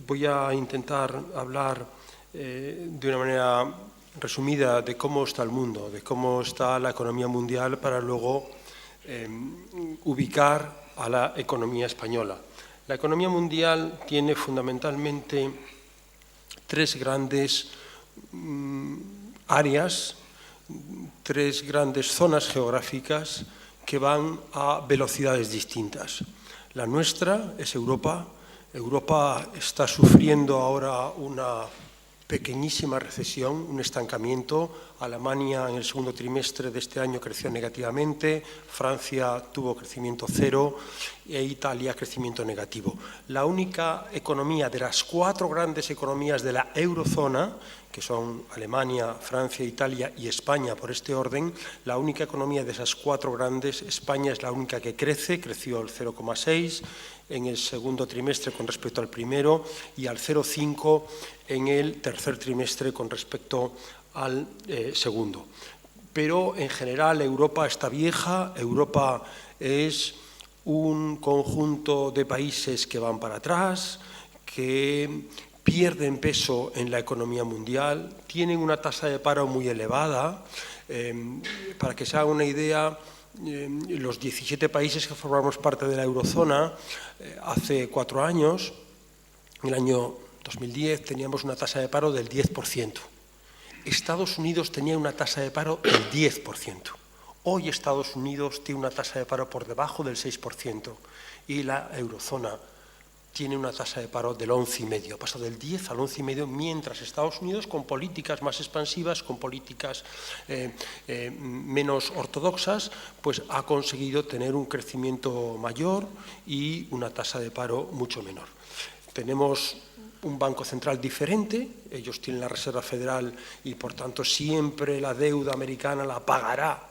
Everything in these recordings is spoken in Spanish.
Voy a intentar hablar de una manera resumida de cómo está el mundo, de cómo está la economía mundial, para luego ubicar a la economía española. La economía mundial tiene fundamentalmente tres grandes áreas, tres grandes zonas geográficas que van a velocidades distintas. La nuestra es Europa. Europa está sufriendo ahora una pequeñísima recesión, un estancamiento. Alemania en el segundo trimestre de este año creció negativamente, Francia tuvo crecimiento cero e Italia crecimiento negativo. La única economía de las cuatro grandes economías de la eurozona, que son Alemania, Francia, Italia y España por este orden, la única economía de esas cuatro grandes, España es la única que crece, creció el 0,6 en el segundo trimestre con respecto al primero y al 0,5 en el tercer trimestre con respecto al segundo. Pero en general Europa está vieja, Europa es un conjunto de países que van para atrás, que pierden peso en la economía mundial, tienen una tasa de paro muy elevada. Para que se haga una idea, los 17 países que formamos parte de la eurozona, hace 4 años, en el año 2010, teníamos una tasa de paro del 10%. Estados Unidos tenía una tasa de paro del 10%. Hoy Estados Unidos tiene una tasa de paro por debajo del 6% y la eurozona tiene una tasa de paro del 11,5%, ha pasado del 10 al 11,5%, mientras Estados Unidos, con políticas más expansivas, con políticas menos ortodoxas, pues ha conseguido tener un crecimiento mayor y una tasa de paro mucho menor. Tenemos un Banco Central diferente, ellos tienen la Reserva Federal y por tanto siempre la deuda americana la pagará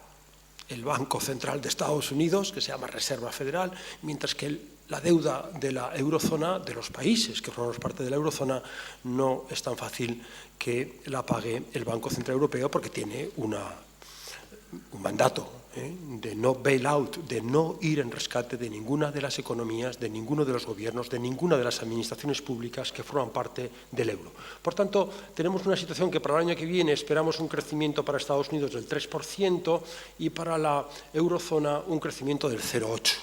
el Banco Central de Estados Unidos, que se llama Reserva Federal, mientras que la deuda de la eurozona, de los países que formamos parte de la eurozona, no es tan fácil que la pague el Banco Central Europeo porque tiene un mandato de no bailout, de no ir en rescate de ninguna de las economías, de ninguno de los gobiernos, de ninguna de las administraciones públicas que forman parte del euro. Por tanto, tenemos una situación que para el año que viene esperamos un crecimiento para Estados Unidos del 3% y para la eurozona un crecimiento del 0,8%.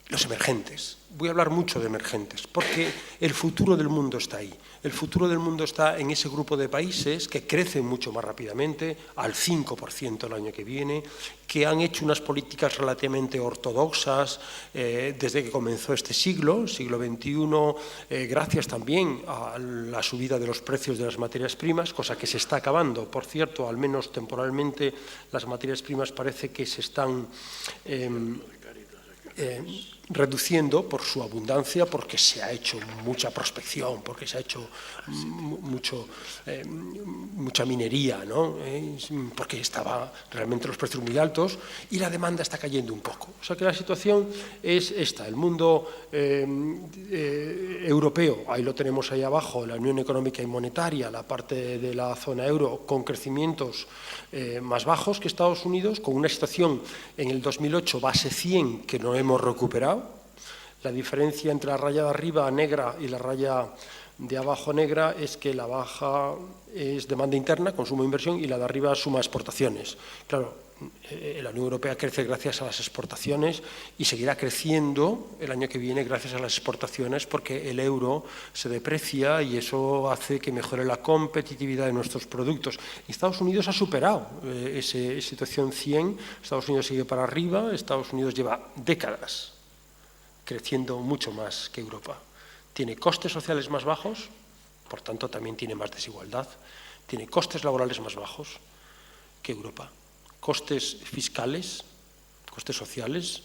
Los emergentes. Voy a hablar mucho de emergentes, porque el futuro del mundo está ahí. El futuro del mundo está en ese grupo de países que crecen mucho más rápidamente, al 5% el año que viene, que han hecho unas políticas relativamente ortodoxas desde que comenzó este siglo, el siglo XXI, gracias también a la subida de los precios de las materias primas, cosa que se está acabando. Por cierto, al menos temporalmente, las materias primas parece que se están reduciendo por su abundancia, porque se ha hecho mucha prospección, porque se ha hecho mucha minería, ¿no? Porque estaban realmente los precios muy altos y la demanda está cayendo un poco. O sea que la situación es esta. El mundo europeo, ahí lo tenemos ahí abajo, la Unión Económica y Monetaria, la parte de la zona euro con crecimientos más bajos que Estados Unidos, con una situación en el 2008 base 100 que no hemos recuperado. La diferencia entre la raya de arriba negra y la raya de abajo negra es que la baja es demanda interna, consumo e inversión, y la de arriba suma exportaciones. Claro, la Unión Europea crece gracias a las exportaciones y seguirá creciendo el año que viene gracias a las exportaciones porque el euro se deprecia y eso hace que mejore la competitividad de nuestros productos. Estados Unidos ha superado esa situación 100, Estados Unidos sigue para arriba, Estados Unidos lleva décadas creciendo mucho más que Europa. Tiene costes sociales más bajos, por tanto también tiene más desigualdad, tiene costes laborales más bajos que Europa, costes fiscales, costes sociales,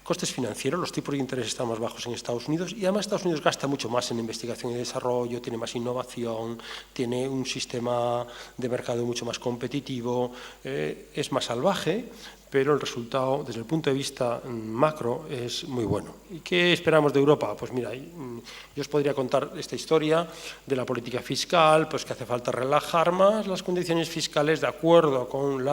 costes financieros, los tipos de interés están más bajos en Estados Unidos y además Estados Unidos gasta mucho más en investigación y desarrollo, tiene más innovación, tiene un sistema de mercado mucho más competitivo, es más salvaje, pero el resultado desde el punto de vista macro es muy bueno. ¿Y qué esperamos de Europa? Pues mira, yo os podría contar esta historia de la política fiscal, pues que hace falta relajar más las condiciones fiscales de acuerdo con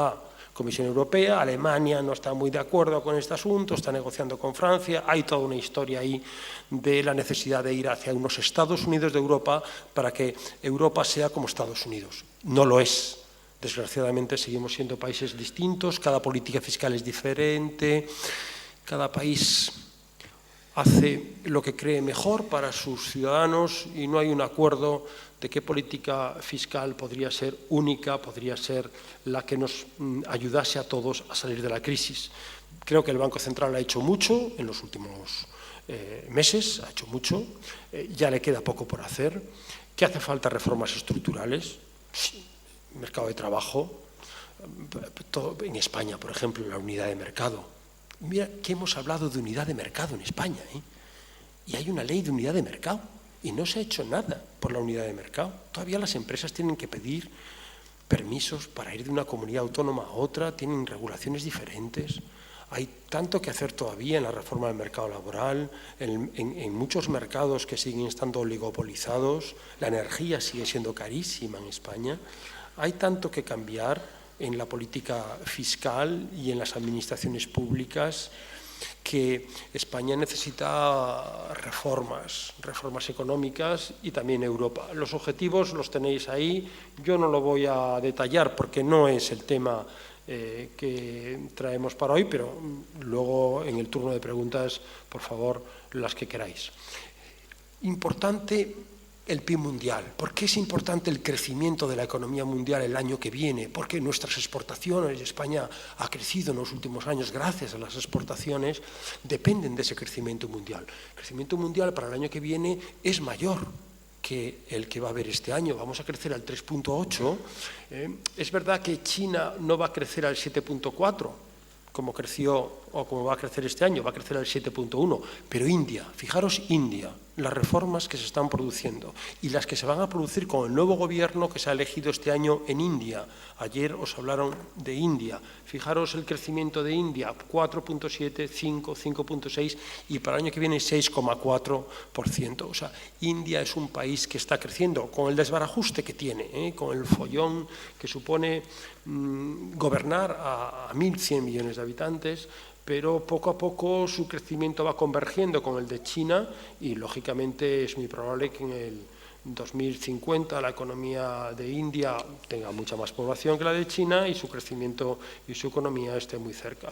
Comisión Europea. Alemania no está muy de acuerdo con este asunto, está negociando con Francia. Hay toda una historia ahí de la necesidad de ir hacia unos Estados Unidos de Europa para que Europa sea como Estados Unidos. No lo es. Desgraciadamente seguimos siendo países distintos, cada política fiscal es diferente, cada país hace lo que cree mejor para sus ciudadanos y no hay un acuerdo de qué política fiscal podría ser única, podría ser la que nos ayudase a todos a salir de la crisis. Creo que el Banco Central ha hecho mucho en los últimos meses, ha hecho mucho, ya le queda poco por hacer. ¿Qué hace falta? Reformas estructurales, mercado de trabajo, en España, por ejemplo, la unidad de mercado. Mira que hemos hablado de unidad de mercado en España, y hay una ley de unidad de mercado y no se ha hecho nada por la unidad de mercado. Todavía las empresas tienen que pedir permisos para ir de una comunidad autónoma a otra, tienen regulaciones diferentes. Hay tanto que hacer todavía en la reforma del mercado laboral, en muchos mercados que siguen estando oligopolizados, la energía sigue siendo carísima en España. Hay tanto que cambiar en la política fiscal y en las administraciones públicas que España necesita reformas económicas y también Europa. Los objetivos los tenéis ahí, yo no lo voy a detallar porque no es el tema que traemos para hoy, pero luego en el turno de preguntas, por favor, las que queráis. Importante el PIB mundial. ¿Por qué es importante el crecimiento de la economía mundial el año que viene? Porque nuestras exportaciones, España ha crecido en los últimos años gracias a las exportaciones, dependen de ese crecimiento mundial. El crecimiento mundial para el año que viene es mayor que el que va a haber este año. Vamos a crecer al 3,8. Es verdad que China no va a crecer al 7,4, como creció o como va a crecer este año, va a crecer al 7,1, pero India, fijaros India, las reformas que se están produciendo y las que se van a producir con el nuevo gobierno que se ha elegido este año en India. Ayer os hablaron de India. Fijaros el crecimiento de India, 4,7, 5, 5,6 y para el año que viene 6,4%. O sea, India es un país que está creciendo con el desbarajuste que tiene, con el follón que supone gobernar a 1.100 millones de habitantes, pero poco a poco su crecimiento va convergiendo con el de China y, lógicamente, es muy probable que en el 2050 la economía de India tenga mucha más población que la de China y su crecimiento y su economía esté muy cerca.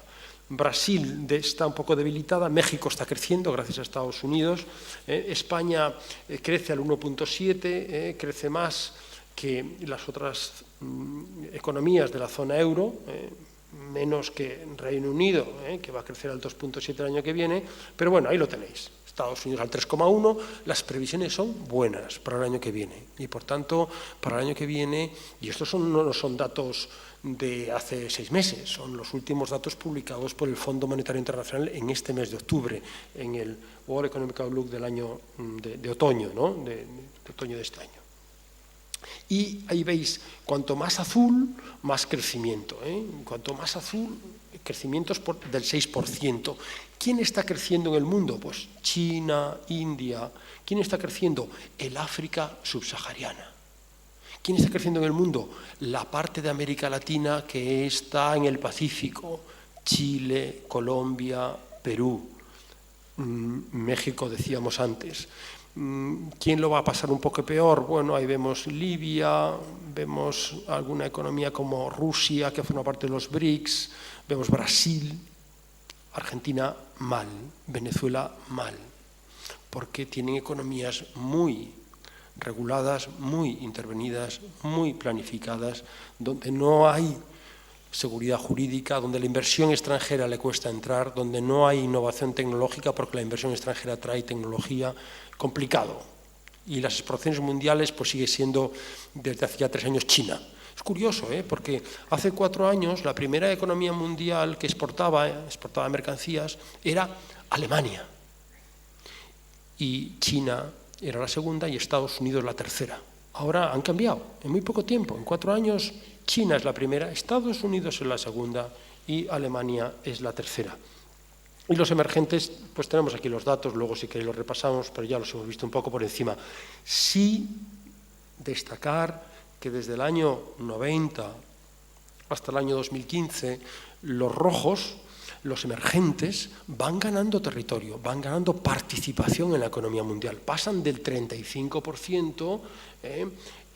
Brasil está un poco debilitada, México está creciendo gracias a Estados Unidos, España crece al 1,7, crece más que las otras economías de la zona euro, menos que Reino Unido, que va a crecer al 2,7 el año que viene, pero bueno, ahí lo tenéis. Estados Unidos al 3,1, las previsiones son buenas para el año que viene y por tanto para el año que viene, y estos no son datos de hace 6 meses, son los últimos datos publicados por el Fondo Monetario Internacional en este mes de octubre, en el World Economic Outlook del año de otoño, ¿no? de otoño de este año. Y ahí veis, cuanto más azul, más crecimiento. Cuanto más azul, crecimientos del 6%. ¿Quién está creciendo en el mundo? Pues China, India. ¿Quién está creciendo? El África subsahariana. ¿Quién está creciendo en el mundo? La parte de América Latina que está en el Pacífico. Chile, Colombia, Perú, México, decíamos antes. ¿Quién lo va a pasar un poco peor? Bueno, ahí vemos Libia, vemos alguna economía como Rusia, que forma parte de los BRICS, vemos Brasil, Argentina mal, Venezuela mal, porque tienen economías muy reguladas, muy intervenidas, muy planificadas, donde no hay seguridad jurídica, donde la inversión extranjera le cuesta entrar, donde no hay innovación tecnológica porque la inversión extranjera trae tecnología, complicado. Y las exportaciones mundiales pues sigue siendo desde hace ya 3 años China. Es curioso, porque hace 4 años la primera economía mundial que exportaba mercancías era Alemania. Y China era la segunda y Estados Unidos la tercera. Ahora han cambiado, en muy poco tiempo, en 4 años China es la primera, Estados Unidos es la segunda y Alemania es la tercera. Y los emergentes, pues tenemos aquí los datos, luego sí que los repasamos, pero ya los hemos visto un poco por encima. Sí destacar que desde el año 90 hasta el año 2015, los rojos, los emergentes, van ganando territorio, van ganando participación en la economía mundial. Pasan del 35%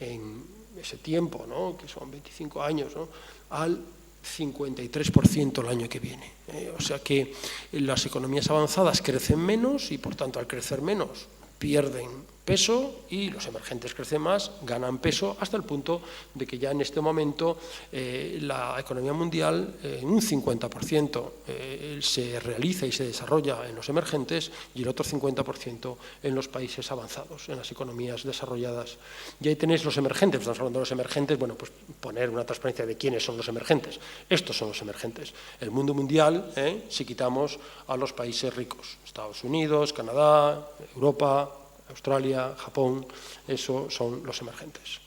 en ese tiempo, ¿no?, que son 25 años, ¿no?, al 53% el año que viene. O sea que las economías avanzadas crecen menos y, por tanto, al crecer menos, pierden peso, y los emergentes crecen más, ganan peso, hasta el punto de que ya en este momento la economía mundial en un 50% se realiza y se desarrolla en los emergentes, y el otro 50% en los países avanzados, en las economías desarrolladas. Y ahí tenéis los emergentes. Estamos hablando de los emergentes, bueno, pues poner una transparencia de quiénes son los emergentes. Estos son los emergentes. El mundo mundial, si quitamos a los países ricos, Estados Unidos, Canadá, Europa, Australia, Japón, eso son los emergentes.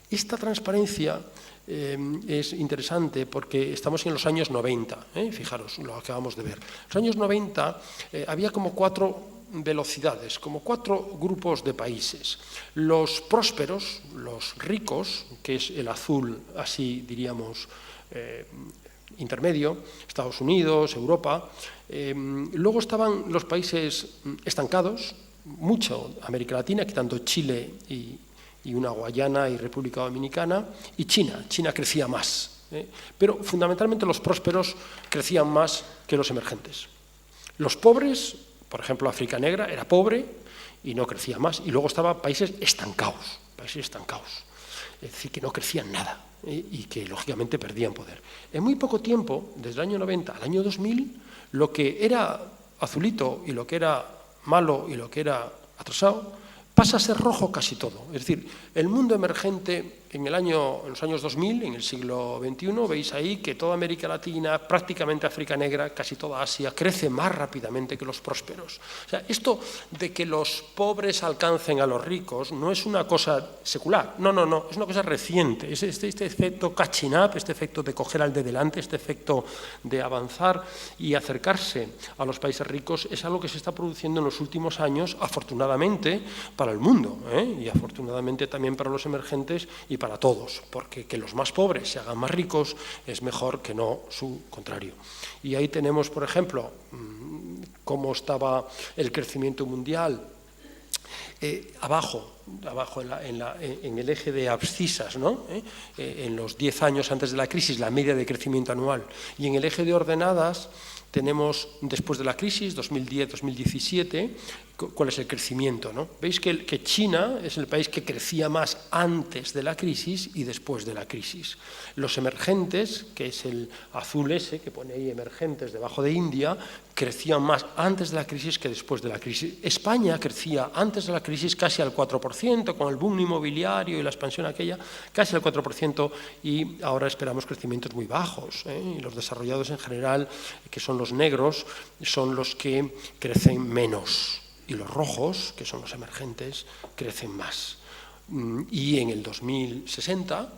Esta transparencia es interesante porque estamos en los años 90, fijaros, lo acabamos de ver. En los años 90 había como 4 velocidades, como 4 grupos de países. Los prósperos, los ricos, que es el azul, así diríamos, intermedio, Estados Unidos, Europa. Luego estaban los países estancados, mucho América Latina, quitando Chile y una Guayana y República Dominicana, y China. China crecía más, pero fundamentalmente los prósperos crecían más que los emergentes. Los pobres, por ejemplo, África Negra era pobre y no crecía más, y luego estaban países estancados, es decir, que no crecían nada. Y que lógicamente perdían poder. En muy poco tiempo, desde el año 90 al año 2000, lo que era azulito y lo que era malo y lo que era atrasado pasa a ser rojo casi todo. Es decir, el mundo emergente en los años 2000, en el siglo XXI, veis ahí que toda América Latina, prácticamente África Negra, casi toda Asia, crece más rápidamente que los prósperos. O sea, esto de que los pobres alcancen a los ricos no es una cosa secular, no, es una cosa reciente. Es este efecto catching up, este efecto de coger al de delante, este efecto de avanzar y acercarse a los países ricos, es algo que se está produciendo en los últimos años, afortunadamente, para el mundo, y afortunadamente también para los emergentes y para todos, porque que los más pobres se hagan más ricos es mejor que no su contrario. Y ahí tenemos, por ejemplo, cómo estaba el crecimiento mundial abajo en el eje de abscisas, ¿no? En los 10 años antes de la crisis, la media de crecimiento anual, y en el eje de ordenadas tenemos, después de la crisis, 2010-2017, cuál es el crecimiento, ¿no? Veis que China es el país que crecía más antes de la crisis y después de la crisis. Los emergentes, que es el azul ese, que pone ahí emergentes debajo de India, crecían más antes de la crisis que después de la crisis. España crecía antes de la crisis casi al 4%, con el boom inmobiliario y la expansión aquella, casi al 4%, y ahora esperamos crecimientos muy bajos, y los desarrollados en general, que son los negros, son los que crecen menos. Y los rojos, que son los emergentes, crecen más. Y en el 2060,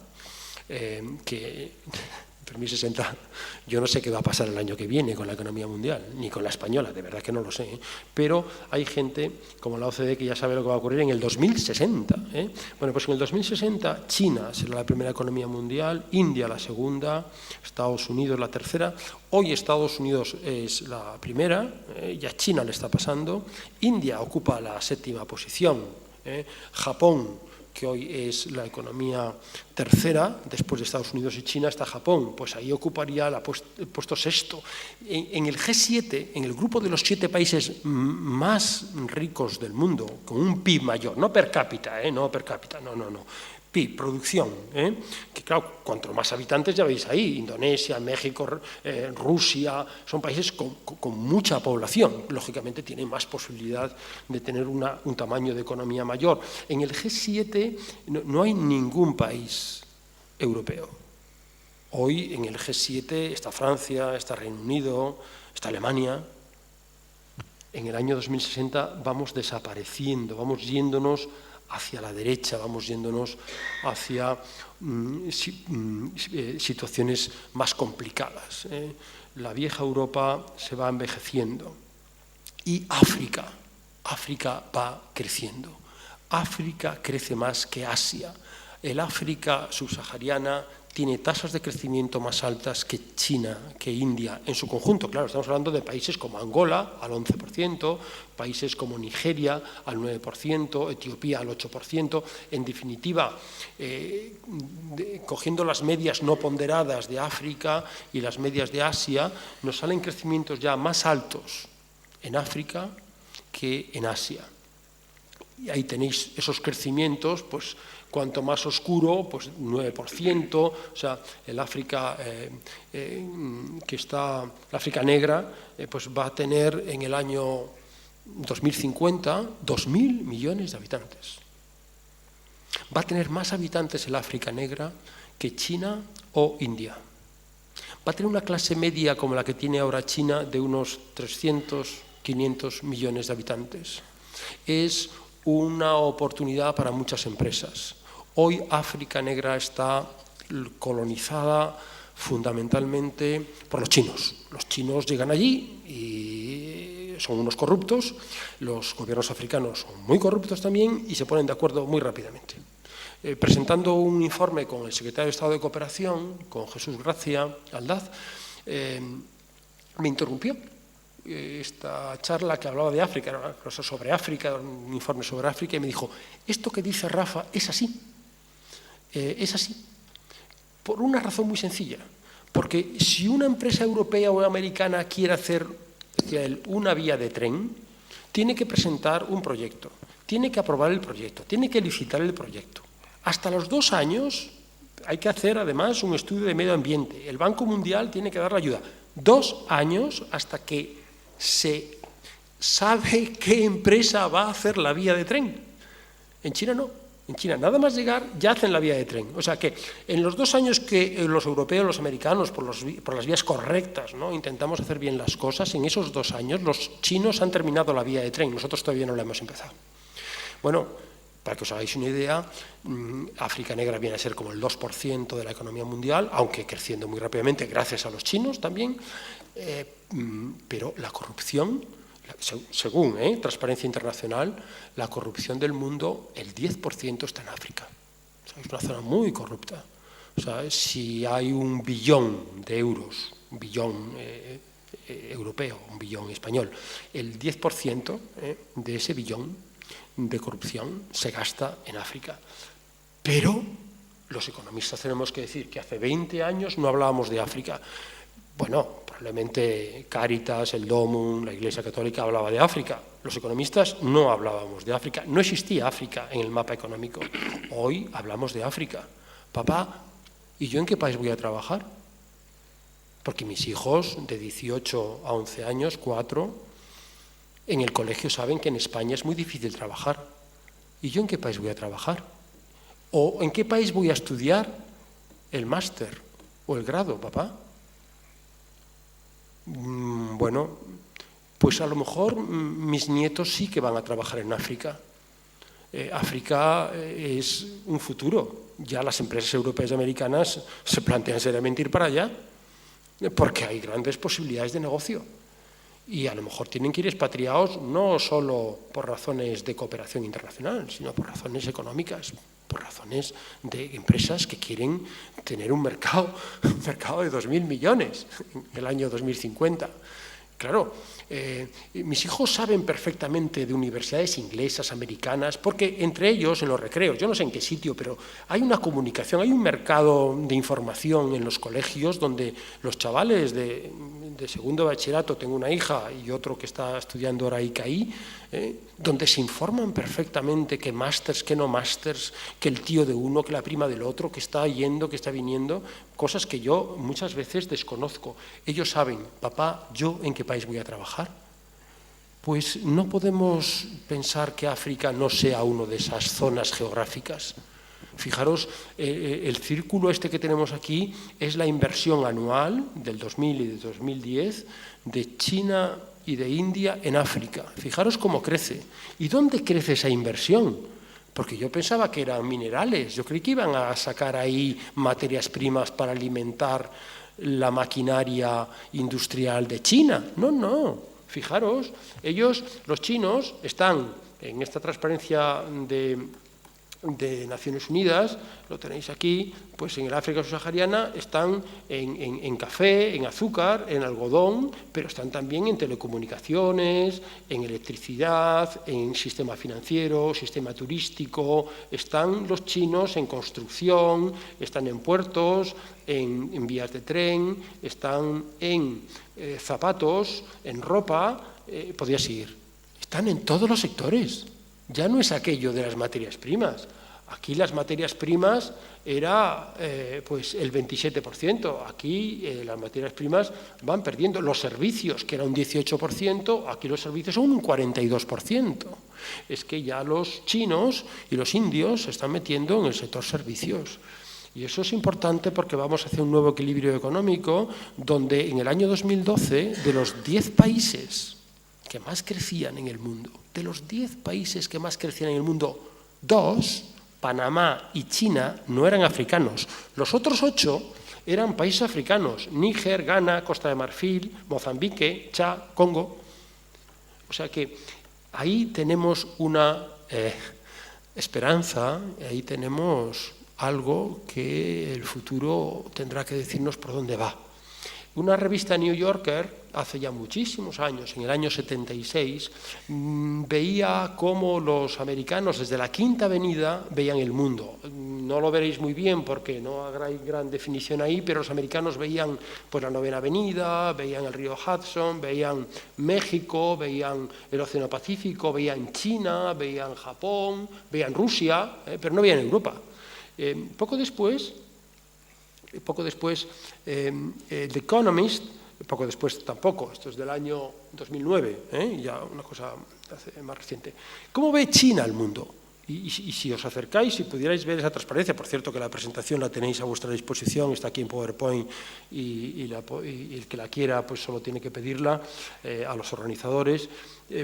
yo no sé qué va a pasar el año que viene con la economía mundial, ni con la española, de verdad que no lo sé, pero hay gente como la OCDE que ya sabe lo que va a ocurrir en el 2060. Bueno, pues en el 2060 China será la primera economía mundial, India la segunda, Estados Unidos la tercera. Hoy Estados Unidos es la primera, ya China le está pasando, India ocupa la 7ª posición, Japón, que hoy es la economía tercera, después de Estados Unidos y China está Japón, pues ahí ocuparía el puesto 6º. En el G7, en el grupo de los 7 países más ricos del mundo, con un PIB mayor, no per cápita, no, PIB, producción, que claro, cuanto más habitantes ya veis ahí, Indonesia, México, Rusia, son países con mucha población, lógicamente tienen más posibilidad de tener un tamaño de economía mayor. En el G7 no hay ningún país europeo. Hoy en el G7 está Francia, está Reino Unido, está Alemania. En el año 2060 vamos desapareciendo, vamos yéndonos hacia la derecha, vamos yéndonos hacia situaciones más complicadas. La vieja Europa se va envejeciendo y África va creciendo. África crece más que Asia. El África subsahariana tiene tasas de crecimiento más altas que China, que India en su conjunto. Claro, estamos hablando de países como Angola al 11%, países como Nigeria al 9%, Etiopía al 8%. En definitiva, cogiendo las medias no ponderadas de África y las medias de Asia, nos salen crecimientos ya más altos en África que en Asia. Y ahí tenéis esos crecimientos, pues cuanto más oscuro, pues 9%, o sea, el África que está, la África negra, pues va a tener en el año 2050 2.000 millones de habitantes. Va a tener más habitantes el África negra que China o India. Va a tener una clase media como la que tiene ahora China de unos 300, 500 millones de habitantes. Es una oportunidad para muchas empresas. Hoy África negra está colonizada fundamentalmente por los chinos. Los chinos llegan allí y son unos corruptos, los gobiernos africanos son muy corruptos también y se ponen de acuerdo muy rápidamente. Presentando un informe con el secretario de Estado de Cooperación, con Jesús Gracia Aldaz, me interrumpió esta charla que hablaba de África, era una cosa sobre África, un informe sobre África, y me dijo, esto que dice Rafa es así, por una razón muy sencilla, porque si una empresa europea o americana quiere hacer una vía de tren, tiene que presentar un proyecto, tiene que aprobar el proyecto, tiene que licitar el proyecto. Hasta los 2 años hay que hacer además un estudio de medio ambiente, el Banco Mundial tiene que dar la ayuda. 2 años hasta que se sabe qué empresa va a hacer la vía de tren. En China no. En China nada más llegar ya hacen la vía de tren. O sea que en los 2 años que los europeos, los americanos, por las vías correctas, ¿no?, intentamos hacer bien las cosas, en esos 2 años los chinos han terminado la vía de tren, nosotros todavía no la hemos empezado. Bueno, para que os hagáis una idea, África negra viene a ser como el 2% de la economía mundial, aunque creciendo muy rápidamente gracias a los chinos también, pero la corrupción, según Transparencia Internacional, la corrupción del mundo, el 10% está en África. O sea, es una zona muy corrupta. O sea, si hay 1 billón de euros, 1 billón europeo, 1 billón español, el 10% de ese billón de corrupción se gasta en África. Pero los economistas tenemos que decir que hace 20 años no hablábamos de África. Bueno, probablemente Cáritas, el Domum, la Iglesia Católica hablaba de África. Los economistas no hablábamos de África. No existía África en el mapa económico. Hoy hablamos de África. Papá, ¿y yo en qué país voy a trabajar? Porque mis hijos de 18 a 11 años, 4, en el colegio saben que en España es muy difícil trabajar. ¿Y yo en qué país voy a trabajar? ¿O en qué país voy a estudiar el máster o el grado, papá? Bueno, pues a lo mejor mis nietos sí que van a trabajar en África. África es un futuro. Ya las empresas europeas y americanas se plantean seriamente ir para allá porque hay grandes posibilidades de negocio. Y a lo mejor tienen que ir expatriados no solo por razones de cooperación internacional, sino por razones económicas, por razones de empresas que quieren tener un mercado de 2.000 millones en el año 2050. Claro, mis hijos saben perfectamente de universidades inglesas, americanas, porque entre ellos, en los recreos, yo no sé en qué sitio, pero hay una comunicación, hay un mercado de información en los colegios donde los chavales de segundo bachillerato, tengo una hija y otro que está estudiando ahora ICAI, donde se informan perfectamente qué másters, qué no másters, que el tío de uno, que la prima del otro, que está yendo, que está viniendo, cosas que yo muchas veces desconozco. Ellos saben, papá, ¿yo en qué país voy a trabajar? Pues no podemos pensar que África no sea una de esas zonas geográficas. Fijaros, el círculo este que tenemos aquí es la inversión anual del 2000 y del 2010 de China y de India en África. Fijaros cómo crece. ¿Y dónde crece esa inversión? Porque yo pensaba que eran minerales, yo creí que iban a sacar ahí materias primas para alimentar la maquinaria industrial de China. No, no. Fijaros, ellos, los chinos, están en esta transparencia de Naciones Unidas, lo tenéis aquí, pues en el África subsahariana están en café, en azúcar, en algodón, pero están también en telecomunicaciones, en electricidad, en sistema financiero, sistema turístico, están los chinos en construcción, están en puertos, en vías de tren, están en zapatos, en ropa, podría seguir. Están en todos los sectores. Ya no es aquello de las materias primas. Aquí las materias primas era pues el 27%. Aquí las materias primas van perdiendo. Los servicios, que era un 18%, aquí los servicios son un 42%. Es que ya los chinos y los indios se están metiendo en el sector servicios. Y eso es importante porque vamos hacia un nuevo equilibrio económico donde en el año 2012, de los 10 países que más crecían en el mundo, de los 10 países que más crecían en el mundo, 2, Panamá y China, no eran africanos. Los otros 8 eran países africanos: Níger, Ghana, Costa de Marfil, Mozambique, Chad, Congo. O sea que ahí tenemos una esperanza, ahí tenemos algo que el futuro tendrá que decirnos por dónde va. Una revista New Yorker, hace ya muchísimos años, en el año 76, veía cómo los americanos desde la Quinta Avenida veían el mundo. No lo veréis muy bien porque no hay gran definición ahí, pero los americanos veían pues, la Novena Avenida, veían el río Hudson, veían México, veían el Océano Pacífico, veían China, veían Japón, veían Rusia, pero no veían Europa. Poco después, The Economist, poco después tampoco, esto es del año 2009, ya una cosa más reciente. ¿Cómo ve China el mundo? Y si os acercáis, si pudierais ver esa transparencia, por cierto que la presentación la tenéis a vuestra disposición, está aquí en PowerPoint y el que la quiera pues solo tiene que pedirla a los organizadores,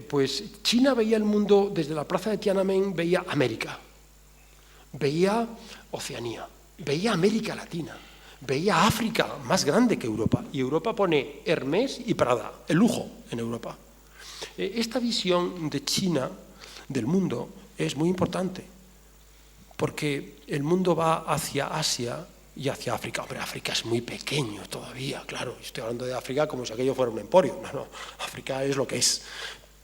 pues China veía el mundo desde la plaza de Tiananmen, veía América, veía Oceanía, veía América Latina, veía África más grande que Europa, y Europa pone Hermès y Prada, el lujo en Europa. Esta visión de China del mundo es muy importante, porque el mundo va hacia Asia y hacia África. Hombre, África es muy pequeño todavía, claro, estoy hablando de África como si aquello fuera un emporio, no, África es lo que es.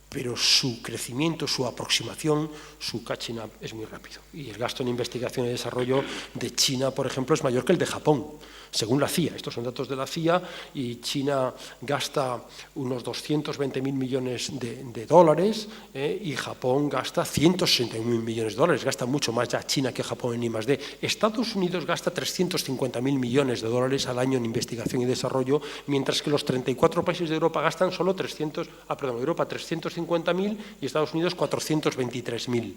Pero su crecimiento, su aproximación, su catching up es muy rápido. Y el gasto en investigación y desarrollo de China, por ejemplo, es mayor que el de Japón, según la CIA. Estos son datos de la CIA y China gasta unos 220.000 millones de dólares y Japón gasta 161.000 millones de dólares. Gasta mucho más ya China que Japón en I+D. Estados Unidos gasta 350.000 millones de dólares al año en investigación y desarrollo, mientras que los 34 países de Europa gastan solo 350.000 y Estados Unidos 423.000.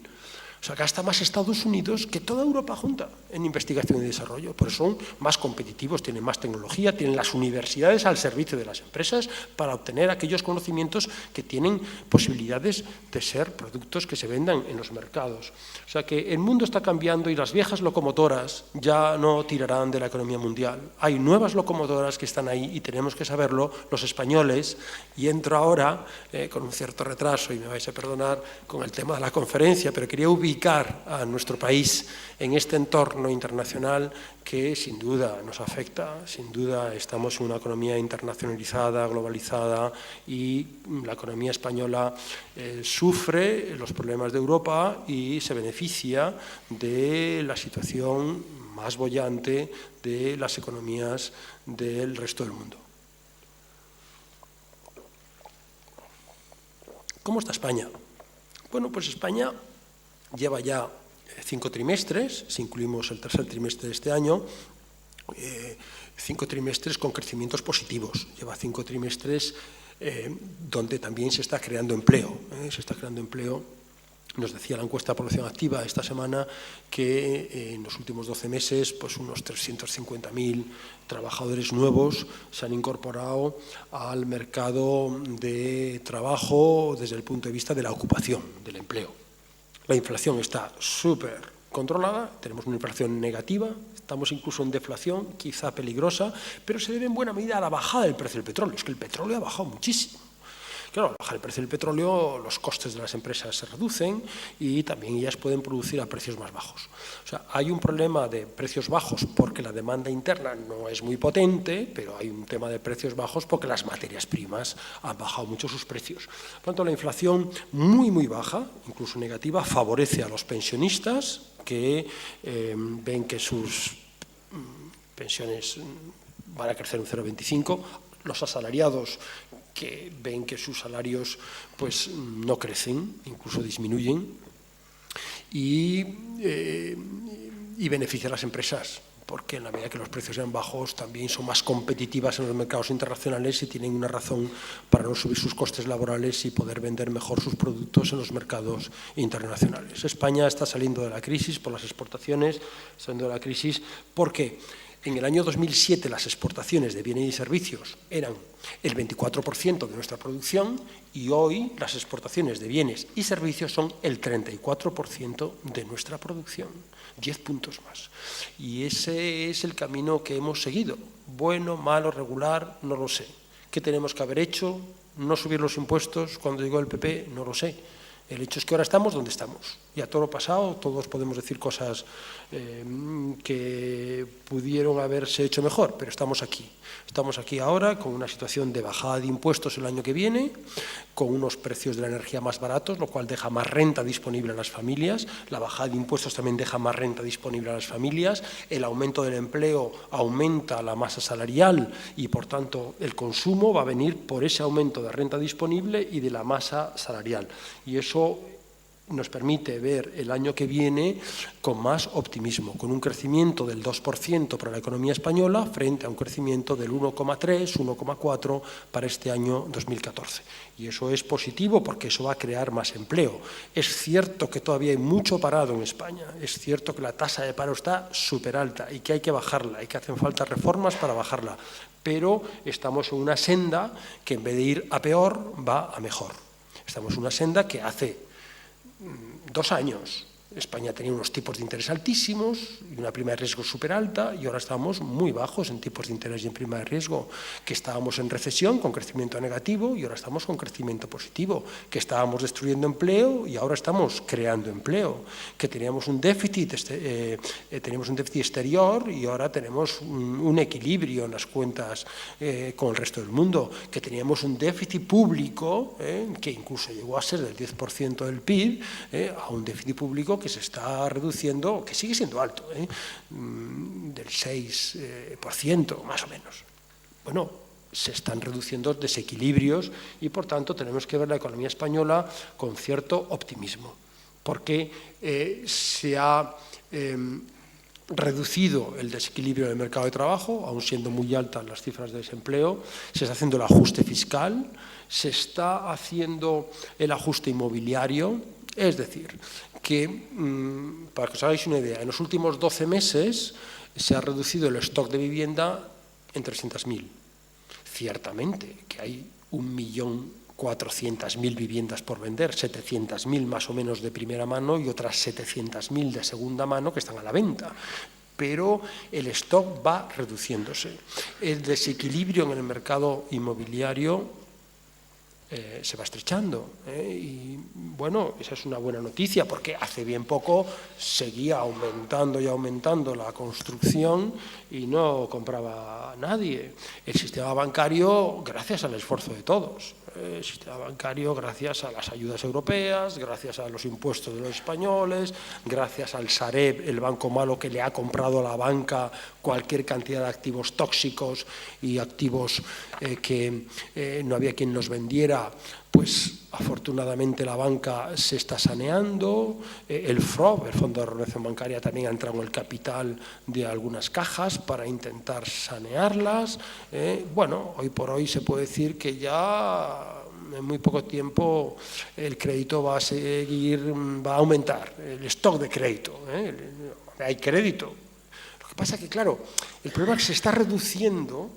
O sea, gasta más Estados Unidos que toda Europa junta en investigación y desarrollo. Por eso son más competitivos, tienen más tecnología, tienen las universidades al servicio de las empresas para obtener aquellos conocimientos que tienen posibilidades de ser productos que se vendan en los mercados. O sea que el mundo está cambiando y las viejas locomotoras ya no tirarán de la economía mundial. Hay nuevas locomotoras que están ahí y tenemos que saberlo los españoles. Y entro ahora, con un cierto retraso, y me vais a perdonar, con el tema de la conferencia, pero quería ubicar a nuestro país en este entorno internacional que sin duda nos afecta, sin duda estamos en una economía internacionalizada, globalizada, y la economía española sufre los problemas de Europa y se beneficia de la situación más boyante de las economías del resto del mundo. ¿Cómo está España? Bueno, pues España lleva ya 5 trimestres, si incluimos el tercer trimestre de este año, 5 trimestres con crecimientos positivos. Lleva 5 trimestres donde también se está creando empleo. Se está creando empleo. Nos decía la encuesta de población activa esta semana que en los últimos 12 meses pues unos 350.000 trabajadores nuevos se han incorporado al mercado de trabajo desde el punto de vista de la ocupación, del empleo. La inflación está súper controlada, tenemos una inflación negativa, estamos incluso en deflación, quizá peligrosa, pero se debe en buena medida a la bajada del precio del petróleo. Es que el petróleo ha bajado muchísimo. Claro, al bajar el precio del petróleo, los costes de las empresas se reducen y también ellas pueden producir a precios más bajos. O sea, hay un problema de precios bajos porque la demanda interna no es muy potente, pero hay un tema de precios bajos porque las materias primas han bajado mucho sus precios. Por lo tanto, la inflación muy, muy baja, incluso negativa, favorece a los pensionistas que ven que sus pensiones van a crecer un 0,25, los asalariados que ven que sus salarios pues, no crecen, incluso disminuyen, y beneficia a las empresas, porque en la medida que los precios sean bajos también son más competitivas en los mercados internacionales y tienen una razón para no subir sus costes laborales y poder vender mejor sus productos en los mercados internacionales. España está saliendo de la crisis por las exportaciones, saliendo de la crisis porque en el año 2007 las exportaciones de bienes y servicios eran el 24% de nuestra producción y hoy las exportaciones de bienes y servicios son el 34% de nuestra producción, 10 puntos más. Y ese es el camino que hemos seguido. Bueno, malo, regular, no lo sé. ¿Qué tenemos que haber hecho? No subir los impuestos cuando llegó el PP, no lo sé. El hecho es que ahora estamos donde estamos. Y a todo lo pasado, todos podemos decir cosas que pudieron haberse hecho mejor, pero estamos aquí. Estamos aquí ahora con una situación de bajada de impuestos el año que viene, con unos precios de la energía más baratos, lo cual deja más renta disponible a las familias. La bajada de impuestos también deja más renta disponible a las familias. El aumento del empleo aumenta la masa salarial y, por tanto, el consumo va a venir por ese aumento de renta disponible y de la masa salarial. Y eso nos permite ver el año que viene con más optimismo, con un crecimiento del 2% para la economía española frente a un crecimiento del 1,3, 1,4 para este año 2014. Y eso es positivo porque eso va a crear más empleo. Es cierto que todavía hay mucho parado en España, es cierto que la tasa de paro está súper alta y que hay que bajarla y que hacen falta reformas para bajarla, pero estamos en una senda que en vez de ir a peor va a mejor. Estamos en una senda que hace 2 años España tenía unos tipos de interés altísimos y una prima de riesgo súper alta y ahora estamos muy bajos en tipos de interés y en prima de riesgo, que estábamos en recesión con crecimiento negativo y ahora estamos con crecimiento positivo, que estábamos destruyendo empleo y ahora estamos creando empleo, que teníamos un déficit exterior y ahora tenemos un equilibrio en las cuentas con el resto del mundo, que teníamos un déficit público que incluso llegó a ser del 10% del PIB, a un déficit público que se está reduciendo, que sigue siendo alto, del 6% más o menos. Bueno, se están reduciendo desequilibrios y, por tanto, tenemos que ver la economía española con cierto optimismo, porque se ha reducido el desequilibrio del mercado de trabajo, aún siendo muy altas las cifras de desempleo, se está haciendo el ajuste fiscal, se está haciendo el ajuste inmobiliario, es decir, que, para que os hagáis una idea, en los últimos 12 meses se ha reducido el stock de vivienda en 300.000. Ciertamente que hay 1.400.000 viviendas por vender, 700.000 más o menos de primera mano y otras 700.000 de segunda mano que están a la venta. Pero el stock va reduciéndose. El desequilibrio en el mercado inmobiliario se va estrechando y bueno, esa es una buena noticia porque hace bien poco seguía aumentando y aumentando la construcción y no compraba nadie. El sistema bancario, gracias al esfuerzo de todos, el sistema bancario gracias a las ayudas europeas, gracias a los impuestos de los españoles, gracias al Sareb, el banco malo que le ha comprado a la banca cualquier cantidad de activos tóxicos y activos que no había quien los vendiera, pues afortunadamente la banca se está saneando, el FROB, el Fondo de Reordenación Bancaria, también ha entrado en el capital de algunas cajas para intentar sanearlas. Bueno, hoy por hoy se puede decir que ya en muy poco tiempo el crédito va a aumentar, el stock de crédito, hay crédito. Lo que pasa es que, claro, el problema es que se está reduciendo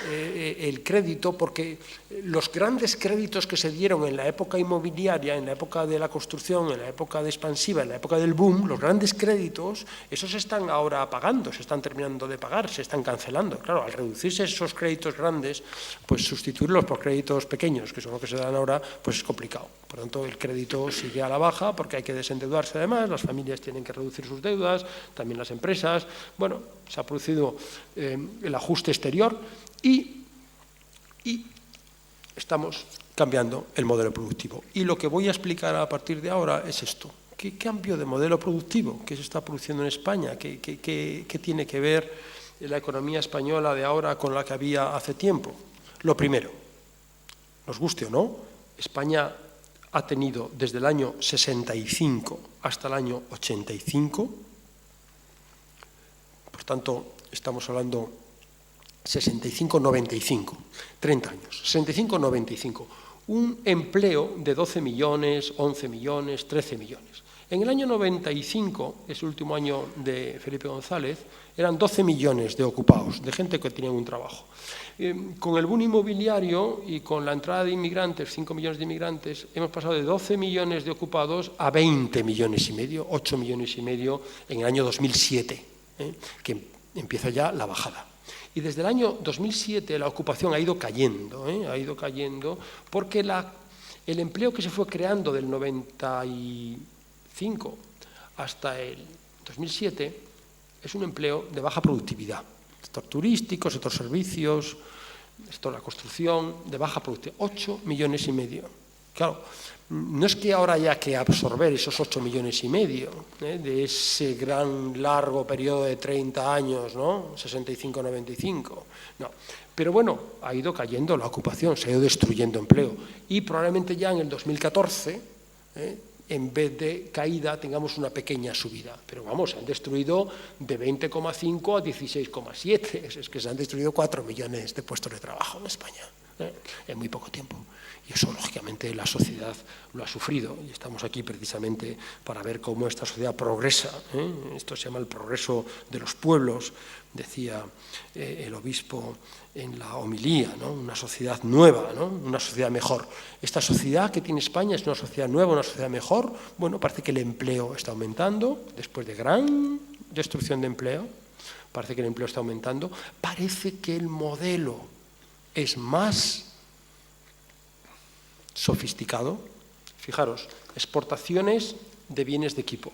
el crédito, porque los grandes créditos que se dieron en la época inmobiliaria, en la época de la construcción, en la época de expansiva, en la época del boom, los grandes créditos, esos se están ahora pagando, se están terminando de pagar, se están cancelando. Claro, al reducirse esos créditos grandes, pues sustituirlos por créditos pequeños, que son los que se dan ahora, pues es complicado. Por lo tanto, el crédito sigue a la baja porque hay que desendeudarse además, las familias tienen que reducir sus deudas, también las empresas. Bueno, se ha producido el ajuste exterior y estamos cambiando el modelo productivo. Y lo que voy a explicar a partir de ahora es esto. ¿Qué cambio de modelo productivo que se está produciendo en España? ¿Qué tiene que ver la economía española de ahora con la que había hace tiempo? Lo primero, nos guste o no, España ha tenido desde el año 65 hasta el año 85, por tanto, estamos hablando 65-95, 30 años, 65-95, un empleo de 12 millones, 11 millones, 13 millones. En el año 95, ese último año de Felipe González, eran 12 millones de ocupados, de gente que tenía un trabajo. Con el boom inmobiliario y con la entrada de inmigrantes, 5 millones de inmigrantes, hemos pasado de 12 millones de ocupados a 20 millones y medio, 8 millones y medio en el año 2007, que empieza ya la bajada. Y desde el año 2007 la ocupación ha ido cayendo porque el empleo que se fue creando del 95 hasta el 2007 es un empleo de baja productividad. Sector turístico, sector servicios, sector la construcción, de baja productividad. 8 millones y medio. Claro, no es que ahora haya que absorber esos 8 millones y medio de ese gran largo periodo de 30 años, ¿no? 65-95, no. Pero bueno, ha ido cayendo la ocupación, se ha ido destruyendo empleo y probablemente ya en el 2014, en vez de caída, tengamos una pequeña subida. Pero vamos, se han destruido de 20,5 a 16,7, es que se han destruido 4 millones de puestos de trabajo en España en muy poco tiempo. Y eso, lógicamente, la sociedad lo ha sufrido. Y estamos aquí precisamente para ver cómo esta sociedad progresa. Esto se llama el progreso de los pueblos, decía el obispo en la homilía, ¿no? Una sociedad nueva, ¿no? Una sociedad mejor. Esta sociedad que tiene España es una sociedad nueva, una sociedad mejor. Bueno, parece que el empleo está aumentando, después de gran destrucción de empleo, parece que el empleo está aumentando. Parece que el modelo es más sofisticado. Fijaros, exportaciones de bienes de equipo.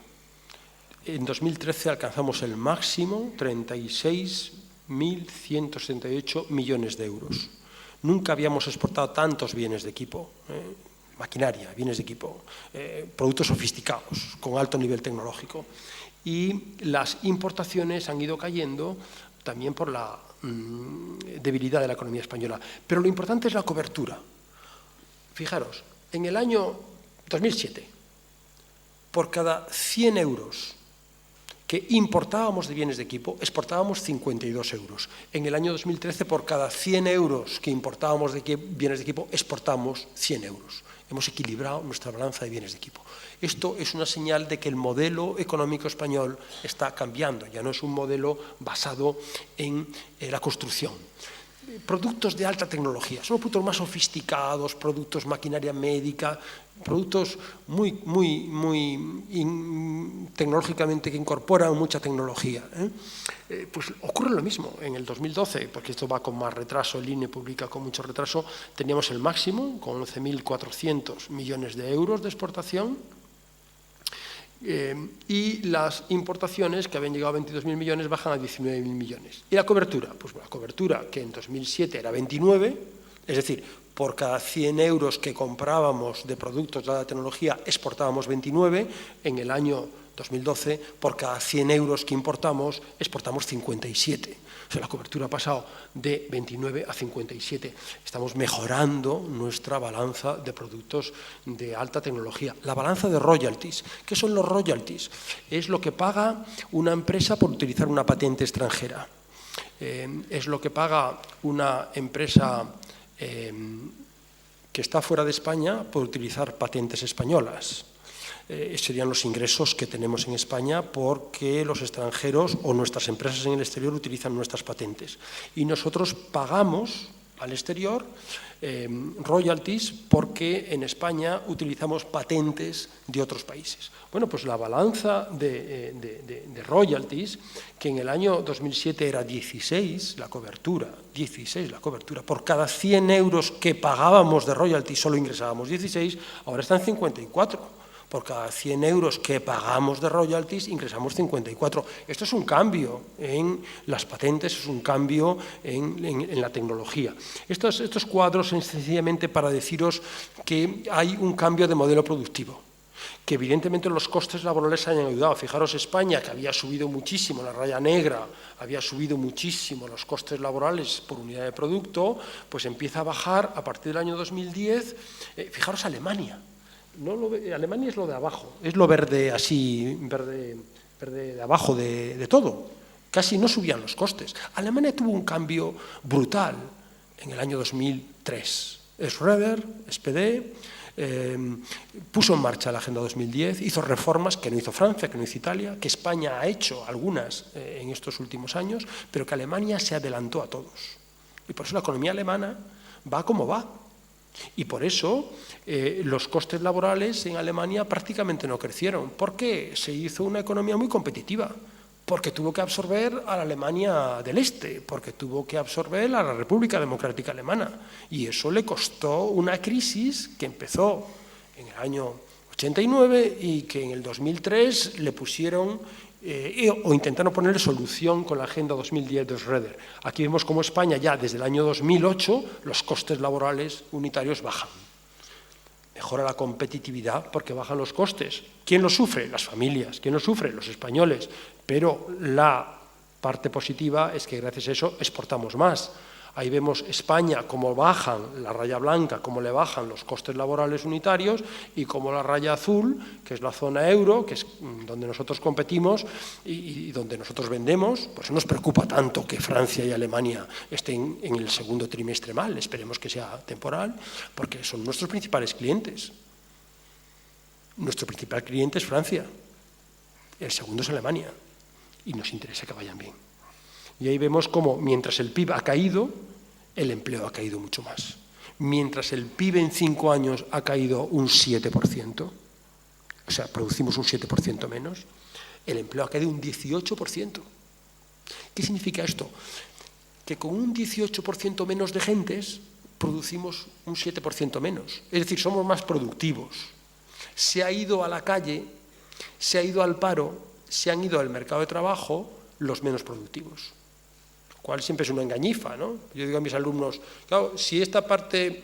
En 2013 alcanzamos el máximo, 36.168 millones de euros. Nunca habíamos exportado tantos bienes de equipo, maquinaria, bienes de equipo, productos sofisticados, con alto nivel tecnológico. Y las importaciones han ido cayendo también por la debilidad de la economía española. Pero lo importante es la cobertura. Fijaros, en el año 2007, por cada 100 euros que importábamos de bienes de equipo, exportábamos 52 euros. En el año 2013, por cada 100 euros que importábamos de bienes de equipo, exportamos 100 euros. Hemos equilibrado nuestra balanza de bienes de equipo. Esto es una señal de que el modelo económico español está cambiando. Ya no es un modelo basado en la construcción. Productos de alta tecnología, son los productos más sofisticados, productos maquinaria médica, productos muy tecnológicamente que incorporan mucha tecnología. Pues ocurre lo mismo en el 2012, porque esto va con más retraso, el INE publica con mucho retraso, teníamos el máximo con 11.400 millones de euros de exportación, y las importaciones, que habían llegado a 22.000 millones, bajan a 19.000 millones. ¿Y la cobertura? Pues la cobertura, que en 2007 era 29, es decir, por cada 100 euros que comprábamos de productos de la tecnología, exportábamos 29, en el año 2012, por cada 100 euros que importamos, exportamos 57. O sea, la cobertura ha pasado de 29 a 57. Estamos mejorando nuestra balanza de productos de alta tecnología. La balanza de royalties. ¿Qué son los royalties? Es lo que paga una empresa por utilizar una patente extranjera. Es lo que paga una empresa que está fuera de España por utilizar patentes españolas. serían los ingresos que tenemos en España porque los extranjeros o nuestras empresas en el exterior utilizan nuestras patentes. Y nosotros pagamos al exterior royalties porque en España utilizamos patentes de otros países. Bueno, pues la balanza de royalties, que en el año 2007 era 16 la cobertura, por cada 100 euros que pagábamos de royalties solo ingresábamos 16, ahora está en 54. Por cada 100 euros que pagamos de royalties, ingresamos 54. Esto es un cambio en las patentes, es un cambio en la tecnología. Estos cuadros son sencillamente para deciros que hay un cambio de modelo productivo, que evidentemente los costes laborales han ayudado. Fijaros, España, que había subido muchísimo la raya negra, había subido muchísimo los costes laborales por unidad de producto, pues empieza a bajar a partir del año 2010. Fijaros Alemania. Alemania es lo de abajo, es lo verde así, verde de abajo de todo. Casi no subían los costes. Alemania tuvo un cambio brutal en el año 2003. Schröder, SPD, puso en marcha la Agenda 2010, hizo reformas que no hizo Francia, que no hizo Italia, que España ha hecho algunas en estos últimos años, pero que Alemania se adelantó a todos. Y por eso la economía alemana va como va. Y por eso los costes laborales en Alemania prácticamente no crecieron. ¿Por qué? Se hizo una economía muy competitiva, porque tuvo que absorber a la Alemania del Este, porque tuvo que absorber a la República Democrática Alemana. Y eso le costó una crisis que empezó en el año 89 y que en el 2003 le pusieron o intentaron ponerle solución con la Agenda 2010 de Schröder. Aquí vemos cómo España ya desde el año 2008 los costes laborales unitarios bajan. Mejora la competitividad porque bajan los costes. ¿Quién lo sufre? Las familias. ¿Quién lo sufre? Los españoles. Pero la parte positiva es que gracias a eso exportamos más. Ahí vemos España cómo bajan la raya blanca, cómo le bajan los costes laborales unitarios y cómo la raya azul, que es la zona euro, que es donde nosotros competimos y donde nosotros vendemos, pues no nos preocupa tanto que Francia y Alemania estén en el segundo trimestre mal, esperemos que sea temporal, porque son nuestros principales clientes. Nuestro principal cliente es Francia, el segundo es Alemania y nos interesa que vayan bien. Y ahí vemos cómo, mientras el PIB ha caído, el empleo ha caído mucho más. Mientras el PIB en 5 años ha caído un 7%, o sea, producimos un 7% menos, el empleo ha caído un 18%. ¿Qué significa esto? Que con un 18% menos de gentes producimos un 7% menos. Es decir, somos más productivos. Se ha ido a la calle, se ha ido al paro, se han ido al mercado de trabajo los menos productivos. Cual siempre es una engañifa, ¿no? Yo digo a mis alumnos, claro, si esta clase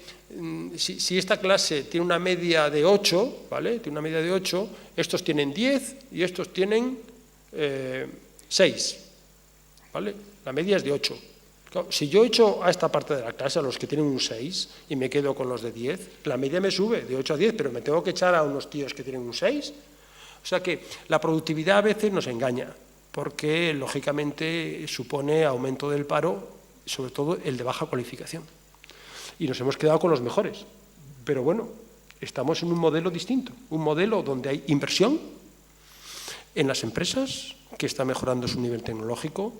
tiene una media de 8, ¿vale? Tiene una media de 8, estos tienen 10 y estos tienen 6, ¿vale? La media es de 8. Claro, si yo echo a esta parte de la clase, a los que tienen un 6, y me quedo con los de 10, la media me sube de 8 a 10, pero me tengo que echar a unos tíos que tienen un 6. O sea que la productividad a veces nos engaña, porque lógicamente supone aumento del paro, sobre todo el de baja cualificación. Y nos hemos quedado con los mejores. Pero bueno, estamos en un modelo distinto, un modelo donde hay inversión en las empresas, que está mejorando su nivel tecnológico,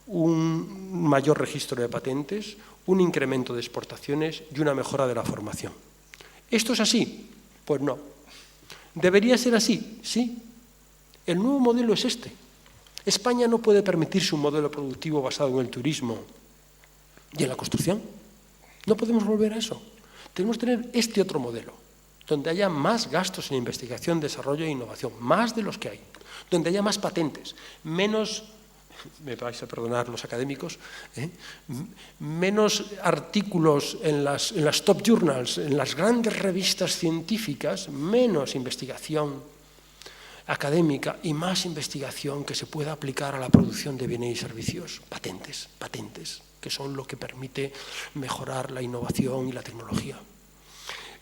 un mayor registro de patentes, un incremento de exportaciones y una mejora de la formación. ¿Esto es así? Pues no. ¿Debería ser así? Sí. El nuevo modelo es este. España no puede permitirse un modelo productivo basado en el turismo y en la construcción. No podemos volver a eso. Tenemos que tener este otro modelo, donde haya más gastos en investigación, desarrollo e innovación, más de los que hay, donde haya más patentes, menos, me vais a perdonar los académicos, menos artículos en las top journals, en las grandes revistas científicas, menos investigación académica y más investigación que se pueda aplicar a la producción de bienes y servicios. Patentes, que son lo que permite mejorar la innovación y la tecnología.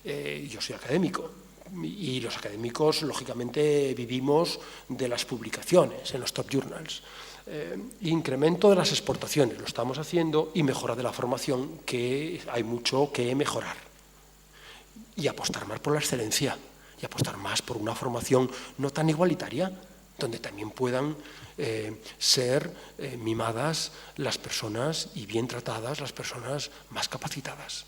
Yo soy académico y los académicos, lógicamente, vivimos de las publicaciones en los top journals. Incremento de las exportaciones, lo estamos haciendo, y mejora de la formación, que hay mucho que mejorar. Y apostar más por la excelencia. y apostar más por una formación no tan igualitaria, donde también puedan ser mimadas las personas y bien tratadas las personas más capacitadas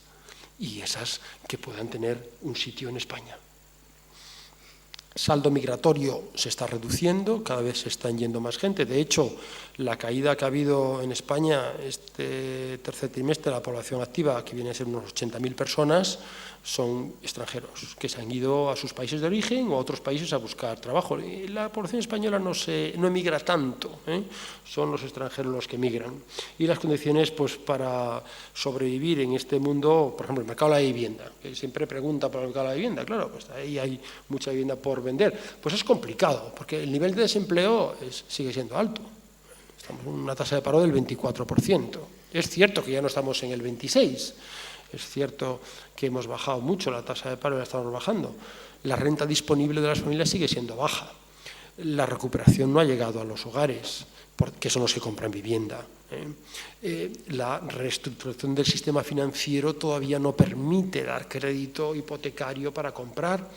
y esas que puedan tener un sitio en España. Saldo migratorio se está reduciendo, cada vez se están yendo más gente. De hecho, la caída que ha habido en España este tercer trimestre de la población activa, que viene a ser unos 80.000 personas, son extranjeros que se han ido a sus países de origen o a otros países a buscar trabajo. Y la población española no emigra tanto, son los extranjeros los que emigran. Y las condiciones pues, para sobrevivir en este mundo, por ejemplo, el mercado de la vivienda, que siempre pregunta por el mercado de la vivienda, claro, pues ahí hay mucha vivienda por vender, pues es complicado, porque el nivel de desempleo sigue siendo alto. Estamos en una tasa de paro del 24%. Es cierto que ya no estamos en el 26%. Es cierto que hemos bajado mucho la tasa de paro y la estamos bajando. La renta disponible de las familias sigue siendo baja. La recuperación no ha llegado a los hogares, que son los que compran vivienda. La reestructuración del sistema financiero todavía no permite dar crédito hipotecario para comprar.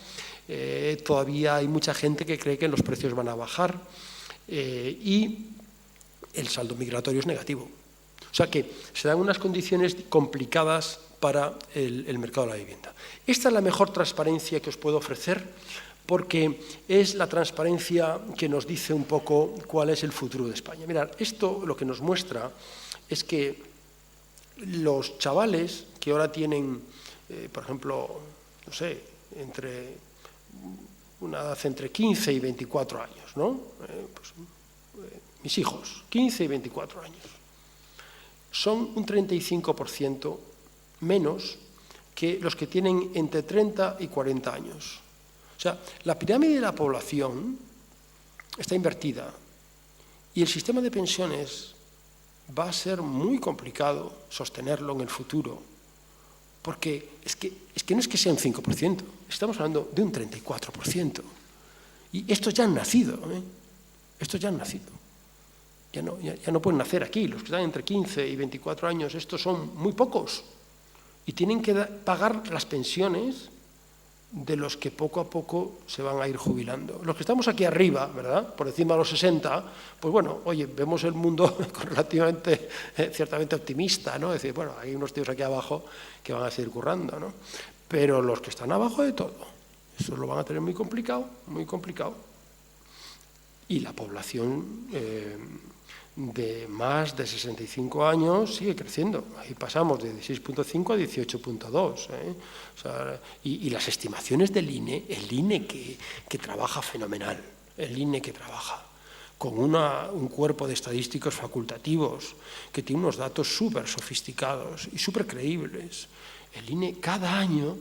Todavía hay mucha gente que cree que los precios van a bajar y el saldo migratorio es negativo. O sea que se dan unas condiciones complicadas para el mercado de la vivienda. Esta es la mejor transparencia que os puedo ofrecer porque es la transparencia que nos dice un poco cuál es el futuro de España. Mirad, esto lo que nos muestra es que los chavales que ahora tienen, por ejemplo, no sé, una edad entre 15 y 24 años, ¿no? Mis hijos, 15 y 24 años, son un 35% menos que los que tienen entre 30 y 40 años. O sea, la pirámide de la población está invertida y el sistema de pensiones va a ser muy complicado sostenerlo en el futuro, porque es que no es que sea un 5%, estamos hablando de un 34%. Y estos ya han nacido, estos ya han nacido. Ya no pueden nacer aquí, los que están entre 15 y 24 años, estos son muy pocos. Y tienen que pagar las pensiones de los que poco a poco se van a ir jubilando. Los que estamos aquí arriba, ¿verdad?, por encima de los 60, pues bueno, oye, vemos el mundo relativamente, ciertamente optimista, ¿no? Es decir, bueno, hay unos tíos aquí abajo que van a seguir currando, ¿no? Pero los que están abajo de todo, eso lo van a tener muy complicado, muy complicado. Y la población de más de 65 años sigue creciendo. Ahí pasamos de 16.5 a 18.2. O sea, y las estimaciones del INE, el INE que trabaja fenomenal, el INE que trabaja con un cuerpo de estadísticos facultativos que tiene unos datos súper sofisticados y súper creíbles. El INE cada año,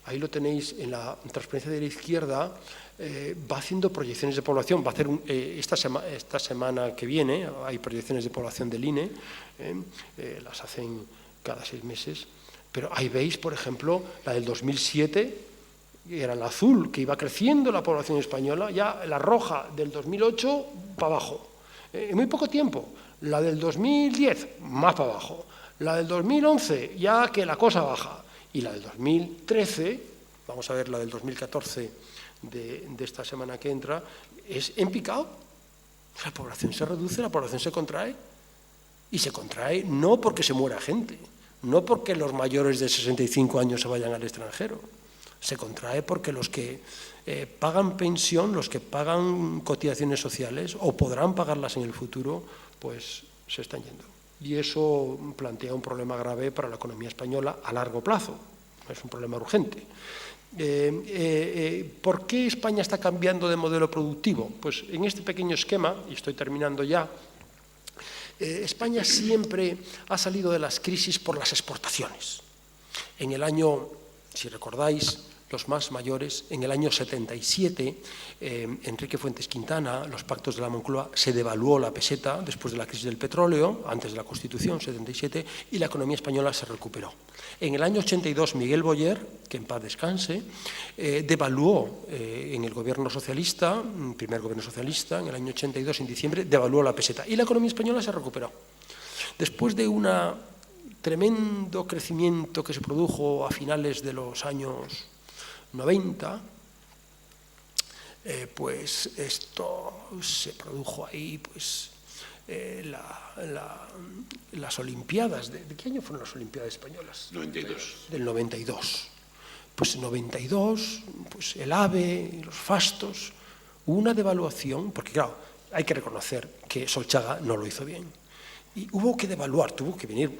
ahí lo tenéis en la transparencia de la izquierda, va haciendo proyecciones de población. Va a hacer esta semana que viene, hay proyecciones de población del INE, las hacen cada 6 meses, pero ahí veis, por ejemplo, la del 2007, que era el azul, que iba creciendo la población española, ya la roja del 2008 para abajo, en muy poco tiempo. La del 2010, más para abajo. La del 2011, ya que la cosa baja. Y la del 2013, vamos a ver la del 2014 de esta semana que entra, es en picado. La población se reduce, la población se contrae. Y se contrae no porque se muera gente, no porque los mayores de 65 años se vayan al extranjero. Se contrae porque los que pagan pensión, los que pagan cotizaciones sociales o podrán pagarlas en el futuro, pues se están yendo. Y eso plantea un problema grave para la economía española a largo plazo. Es un problema urgente. ¿Por qué España está cambiando de modelo productivo? Pues en este pequeño esquema, y estoy terminando ya, España siempre ha salido de las crisis por las exportaciones. En el año, si recordáis, los más mayores, en el año 77, Enrique Fuentes Quintana, los pactos de la Moncloa, se devaluó la peseta después de la crisis del petróleo, antes de la Constitución, 77, y la economía española se recuperó. En el año 82, Miguel Boyer, que en paz descanse, devaluó en el gobierno socialista, primer gobierno socialista, en el año 82, en diciembre, devaluó la peseta, y la economía española se recuperó. Después de un tremendo crecimiento que se produjo a finales de los años 90, pues esto se produjo ahí, pues las Olimpiadas. ¿De qué año fueron las Olimpiadas españolas? 92. Del 92. Pues en 92, pues el AVE, los fastos, hubo una devaluación, porque claro, hay que reconocer que Solchaga no lo hizo bien. Y hubo que devaluar, tuvo que venir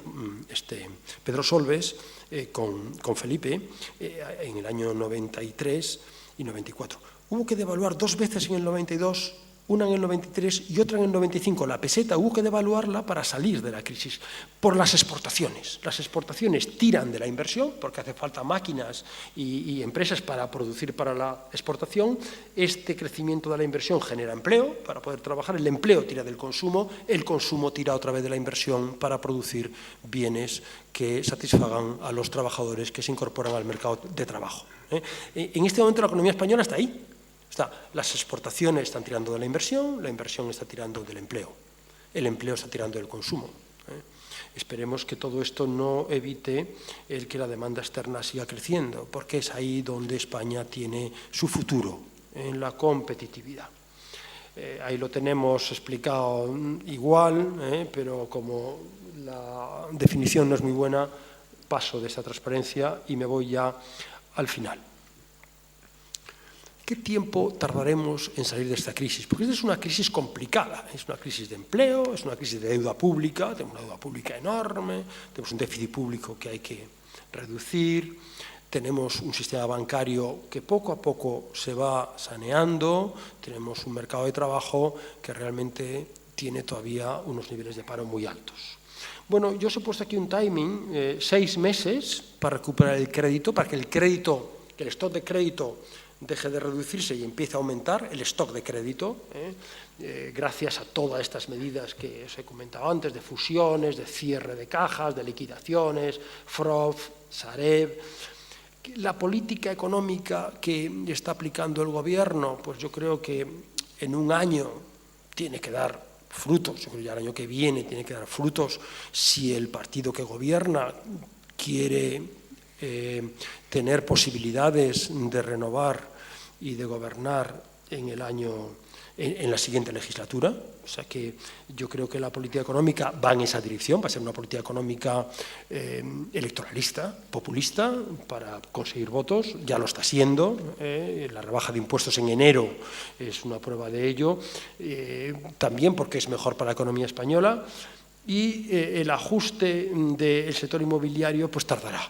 Pedro Solbes con Felipe en el año 93 y 94. Hubo que devaluar 2 veces en el 92, una en el 93 y otra en el 95. La peseta hubo que devaluarla para salir de la crisis por las exportaciones. Las exportaciones tiran de la inversión porque hace falta máquinas y empresas para producir para la exportación. Este crecimiento de la inversión genera empleo para poder trabajar. El empleo tira del consumo, el consumo tira otra vez de la inversión para producir bienes que satisfagan a los trabajadores que se incorporan al mercado de trabajo. En este momento la economía española está ahí. Las exportaciones están tirando de la inversión está tirando del empleo, el empleo está tirando del consumo. Esperemos que todo esto no evite el que la demanda externa siga creciendo, porque es ahí donde España tiene su futuro, en la competitividad. Ahí lo tenemos explicado igual, pero como la definición no es muy buena, paso de esta transparencia y me voy ya al final. ¿Qué tiempo tardaremos en salir de esta crisis? Porque esta es una crisis complicada, es una crisis de empleo, es una crisis de deuda pública, tenemos una deuda pública enorme, tenemos un déficit público que hay que reducir, tenemos un sistema bancario que poco a poco se va saneando, tenemos un mercado de trabajo que realmente tiene todavía unos niveles de paro muy altos. Bueno, yo os he puesto aquí un timing, 6 meses para recuperar el crédito, para que el crédito, que el stock de crédito deje de reducirse y empiece a aumentar el stock de crédito, gracias a todas estas medidas que os he comentado antes, de fusiones, de cierre de cajas, de liquidaciones, FROF, Sareb. La política económica que está aplicando el gobierno, pues yo creo que en un año tiene que dar frutos, yo creo que ya el año que viene tiene que dar frutos si el partido que gobierna quiere tener posibilidades de renovar y de gobernar en la siguiente legislatura. O sea que yo creo que la política económica va en esa dirección, va a ser una política económica electoralista, populista, para conseguir votos, ya lo está siendo, la rebaja de impuestos en enero es una prueba de ello, también porque es mejor para la economía española, y el ajuste del sector inmobiliario pues tardará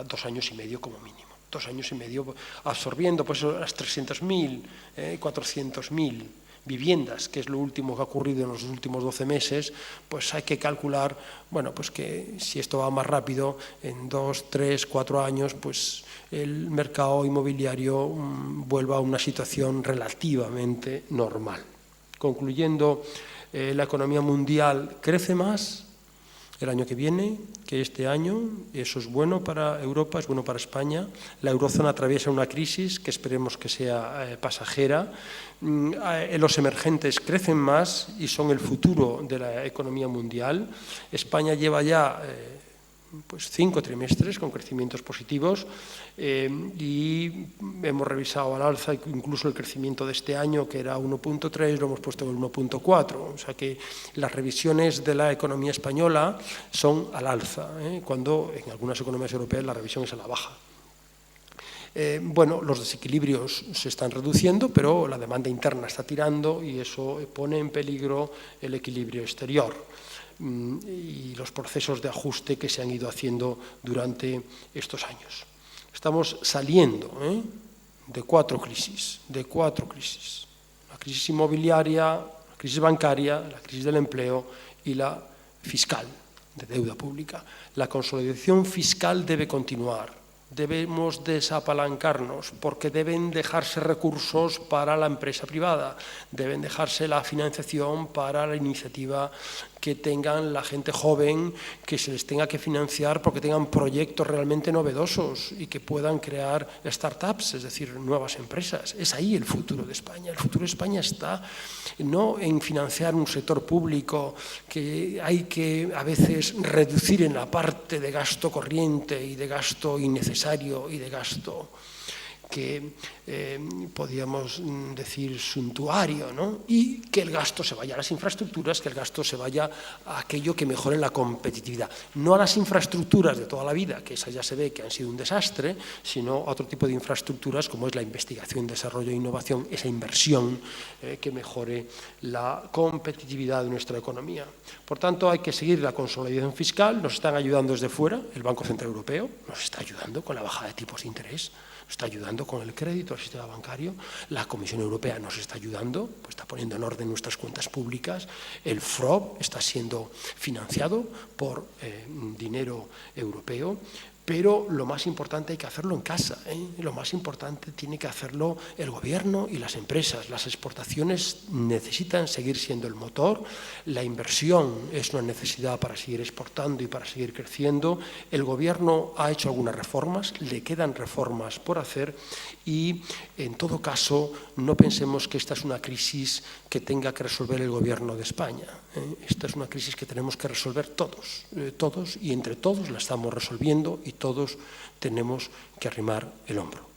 2 años y medio como mínimo. 2 años y medio absorbiendo pues las 300.000, 400.000 viviendas, que es lo último que ha ocurrido en los últimos 12 meses, pues hay que calcular, bueno, pues que si esto va más rápido, en 2, 3, 4 años, pues el mercado inmobiliario vuelva a una situación relativamente normal. Concluyendo, la economía mundial crece más el año que viene que este año, eso es bueno para Europa, es bueno para España. La eurozona atraviesa una crisis que esperemos que sea pasajera. Los emergentes crecen más y son el futuro de la economía mundial. España lleva ya pues 5 trimestres con crecimientos positivos y hemos revisado al alza incluso el crecimiento de este año, que era 1.3, lo hemos puesto en 1.4, o sea que las revisiones de la economía española son al alza, cuando en algunas economías europeas la revisión es a la baja. Bueno, los desequilibrios se están reduciendo, pero la demanda interna está tirando y eso pone en peligro el equilibrio exterior y los procesos de ajuste que se han ido haciendo durante estos años. Estamos saliendo de 4 crisis, la crisis inmobiliaria, la crisis bancaria, la crisis del empleo y la fiscal, de deuda pública. La consolidación fiscal debe continuar. Debemos desapalancarnos porque deben dejarse recursos para la empresa privada, deben dejarse la financiación para la iniciativa que tengan la gente joven, que se les tenga que financiar porque tengan proyectos realmente novedosos y que puedan crear startups, es decir, nuevas empresas. Es ahí el futuro de España. El futuro de España está no en financiar un sector público que hay que a veces reducir en la parte de gasto corriente y de gasto innecesario y de gasto podríamos decir, suntuario, ¿no? Y que el gasto se vaya a las infraestructuras, que el gasto se vaya a aquello que mejore la competitividad. No a las infraestructuras de toda la vida, que esas ya se ve que han sido un desastre, sino a otro tipo de infraestructuras como es la investigación, desarrollo e innovación, esa inversión que mejore la competitividad de nuestra economía. Por tanto, hay que seguir la consolidación fiscal, nos están ayudando desde fuera, el Banco Central Europeo nos está ayudando con la bajada de tipos de interés, nos está ayudando con el crédito al sistema bancario, la Comisión Europea nos está ayudando, pues está poniendo en orden nuestras cuentas públicas, el FROB está siendo financiado por dinero europeo, pero lo más importante hay que hacerlo en casa, lo más importante tiene que hacerlo el gobierno y las empresas. Las exportaciones necesitan seguir siendo el motor, la inversión es una necesidad para seguir exportando y para seguir creciendo. El gobierno ha hecho algunas reformas, le quedan reformas por hacer y en todo caso no pensemos que esta es una crisis que tenga que resolver el gobierno de España. Esta es una crisis que tenemos que resolver todos y entre todos la estamos resolviendo y todos tenemos que arrimar el hombro.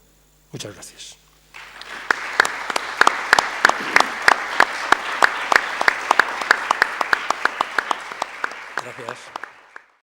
Muchas gracias. Gracias.